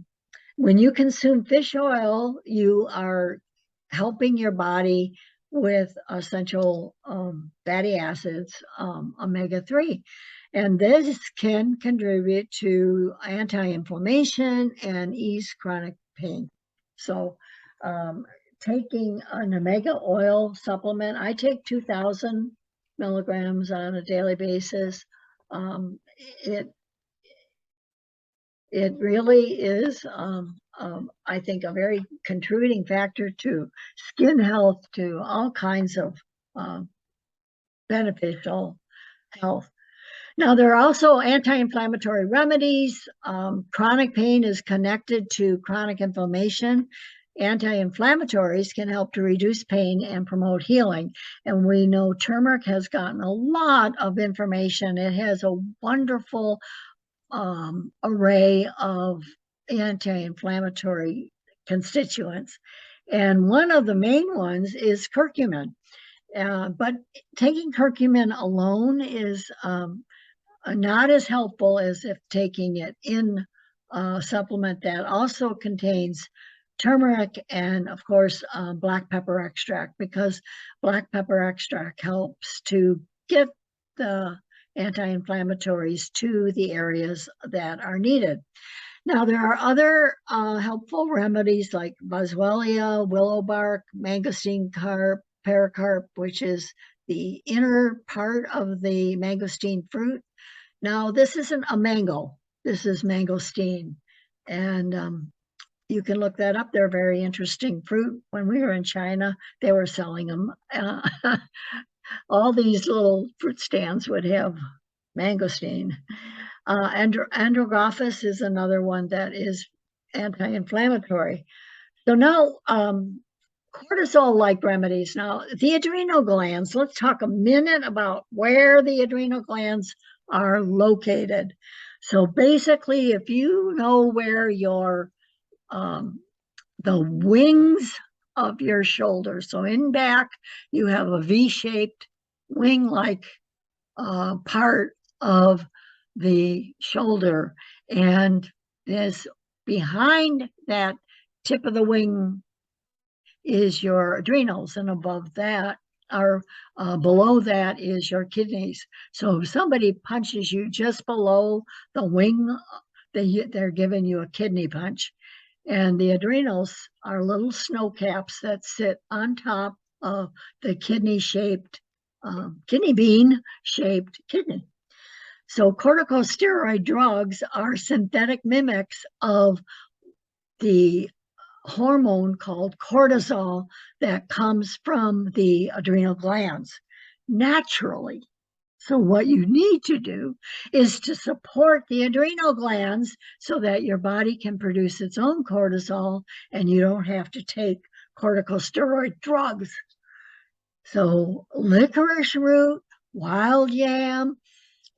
when you consume fish oil, you are helping your body with essential fatty acids, omega-3. And this can contribute to anti-inflammation and ease chronic pain. So taking an omega oil supplement, I take 2,000 milligrams on a daily basis. It really is, I think, a very contributing factor to skin health, to all kinds of beneficial health. Now, there are also anti-inflammatory remedies. Chronic pain is connected to chronic inflammation. Anti-inflammatories can help to reduce pain and promote healing. And we know turmeric has gotten a lot of information. It has a wonderful array of anti-inflammatory constituents. And one of the main ones is curcumin. But taking curcumin alone is not as helpful as if taking it in a supplement that also contains turmeric and, of course, black pepper extract, because black pepper extract helps to get the anti-inflammatories to the areas that are needed. Now, there are other helpful remedies like boswellia, willow bark, mangosteen carp, pericarp, which is the inner part of the mangosteen fruit. Now, this isn't a mango. This is mangosteen. And you can look that up. They're very interesting fruit. When we were in China, they were selling them. All these little fruit stands would have mangosteen. Andrographis is another one that is anti-inflammatory. So now, cortisol-like remedies. Now, the adrenal glands, let's talk a minute about where the adrenal glands are located. So basically, if you know where your the wings of your shoulder, so in back, you have a V-shaped wing-like part of the shoulder, and this behind that tip of the wing is your adrenals, and above that or below that is your kidneys. So if somebody punches you just below the wing, they're giving you a kidney punch. And the adrenals are little snow caps that sit on top of the kidney bean shaped kidney. So corticosteroid drugs are synthetic mimics of the hormone called cortisol that comes from the adrenal glands naturally. So what you need to do is to support the adrenal glands so that your body can produce its own cortisol and you don't have to take corticosteroid drugs. So licorice root, wild yam,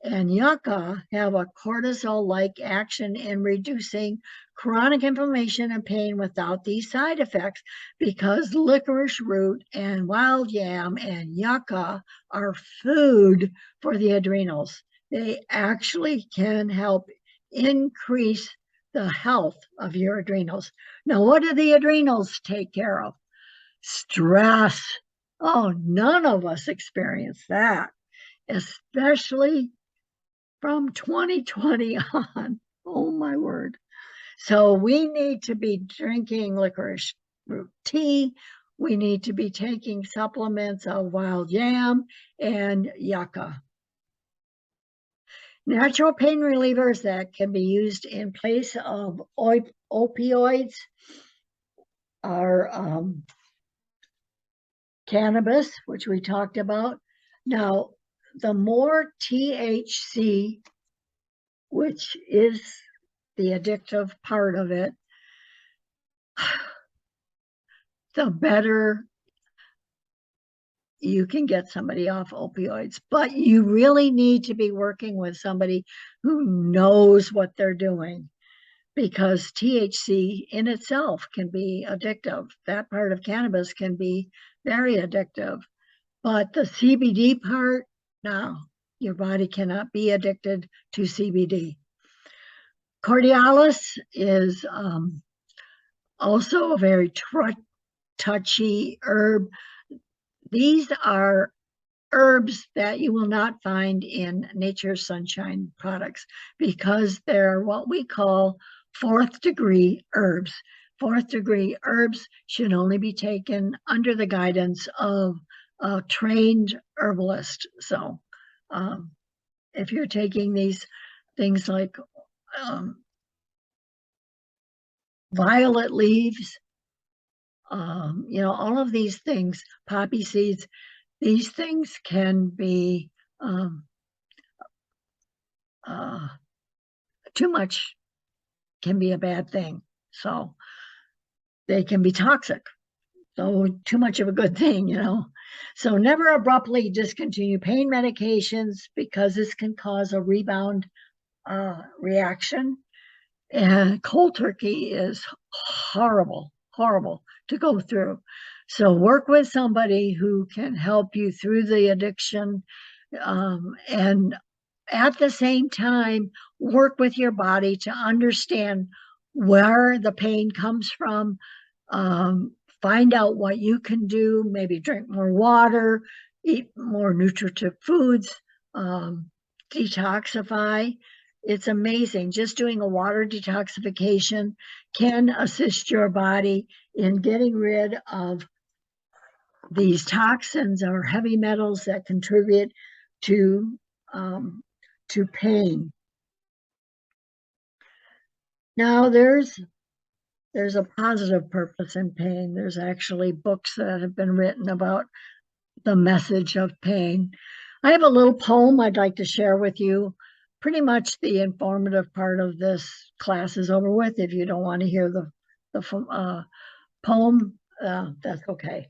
and yucca have a cortisol-like action in reducing chronic inflammation and pain without these side effects, because licorice root and wild yam and yucca are food for the adrenals. They actually can help increase the health of your adrenals. Now, what do the adrenals take care of? Stress. Oh, none of us experience that, especially from 2020 on. Oh, my word. So we need to be drinking licorice root tea. We need to be taking supplements of wild yam and yucca. Natural pain relievers that can be used in place of opioids are cannabis, which we talked about. Now, the more THC, which is the addictive part of it, the better you can get somebody off opioids. But you really need to be working with somebody who knows what they're doing, because THC in itself can be addictive. That part of cannabis can be very addictive. But the CBD part, no, your body cannot be addicted to CBD. Cordialis is also a very touchy herb. These are herbs that you will not find in Nature's Sunshine products, because they're what we call fourth degree herbs. Fourth degree herbs should only be taken under the guidance of a trained herbalist. So if you're taking these things like violet leaves, all of these things, poppy seeds, these things can be too much can be a bad thing. So they can be toxic. So too much of a good thing, So never abruptly discontinue pain medications because this can cause a rebound reaction. And cold turkey is horrible, horrible to go through. So work with somebody who can help you through the addiction, and at the same time, work with your body to understand where the pain comes from. Find out what you can do, maybe drink more water, eat more nutritive foods, detoxify. It's amazing. Just doing a water detoxification can assist your body in getting rid of these toxins or heavy metals that contribute to um, pain. Now, there's a positive purpose in pain. There's actually books that have been written about the message of pain. I have a little poem I'd like to share with you. Pretty much the informative part of this class is over with. If you don't want to hear the poem, that's okay.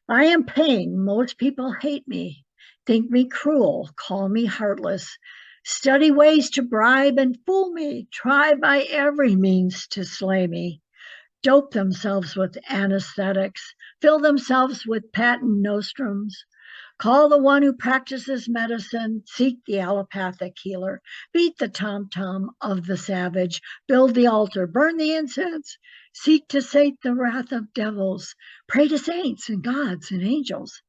I am pain. Most people hate me, think me cruel, call me heartless, study ways to bribe and fool me, try by every means to slay me, dope themselves with anesthetics, fill themselves with patent nostrums, call the one who practices medicine, seek the allopathic healer, beat the tom-tom of the savage, build the altar, burn the incense, seek to sate the wrath of devils, pray to saints and gods and angels,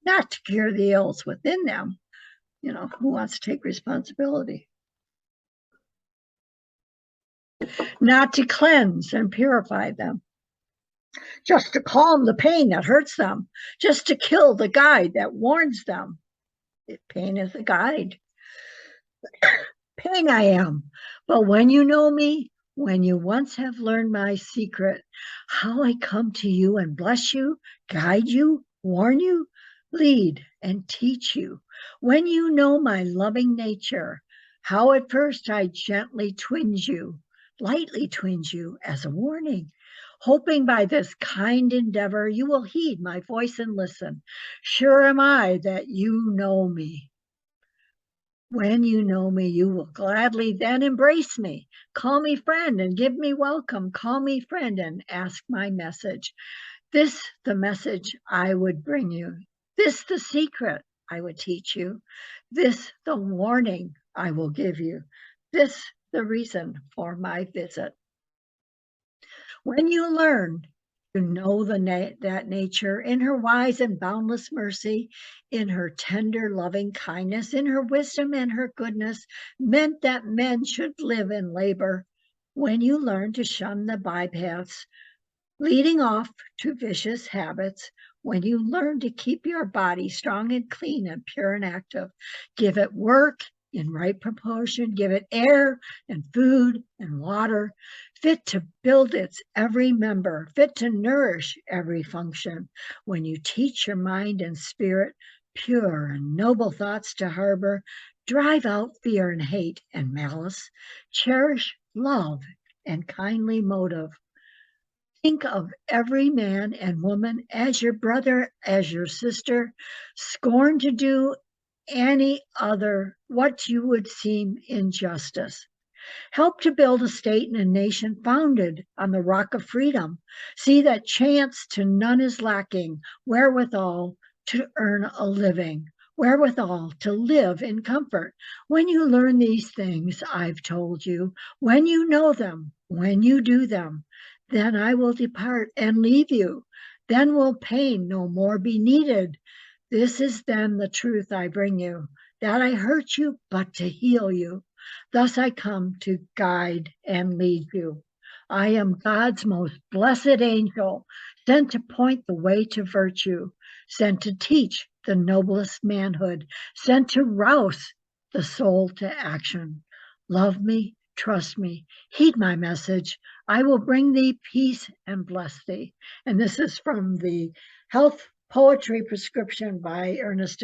not to cure the ills within them. Who wants to take responsibility? Not to cleanse and purify them, just to calm the pain that hurts them, just to kill the guide that warns them. Pain is a guide. Pain I am, but when you know me, when you once have learned my secret, how I come to you and bless you, guide you, warn you, lead and teach you, when you know my loving nature, how at first I gently twinge you, lightly twinge you as a warning, hoping by this kind endeavor you will heed my voice and listen. Sure am I that you know me. When you know me, you will gladly then embrace me. Call me friend and give me welcome. Call me friend and ask my message. This the message I would bring you. This the secret I would teach you. This the warning I will give you. This the reason for my visit. When you learn to know that nature in her wise and boundless mercy, in her tender loving kindness, in her wisdom and her goodness, meant that men should live in labor, when you learn to shun the bypaths leading off to vicious habits, when you learn to keep your body strong and clean and pure and active, give it work in right proportion, give it air and food and water, fit to build its every member, fit to nourish every function, when you teach your mind and spirit pure and noble thoughts to harbor, drive out fear and hate and malice, cherish love and kindly motive, think of every man and woman as your brother, as your sister, scorn to do any other what you would seem injustice. Help to build a state and a nation founded on the rock of freedom. See that chance to none is lacking, wherewithal to earn a living, wherewithal to live in comfort. When you learn these things I've told you, when you know them, when you do them, then I will depart and leave you. Then will pain no more be needed. This is then the truth I bring you, that I hurt you, but to heal you. Thus I come to guide and lead you. I am God's most blessed angel, sent to point the way to virtue, sent to teach the noblest manhood, sent to rouse the soul to action. Love me, trust me, heed my message. I will bring thee peace and bless thee. And this is from the Health Poetry Prescription by Ernest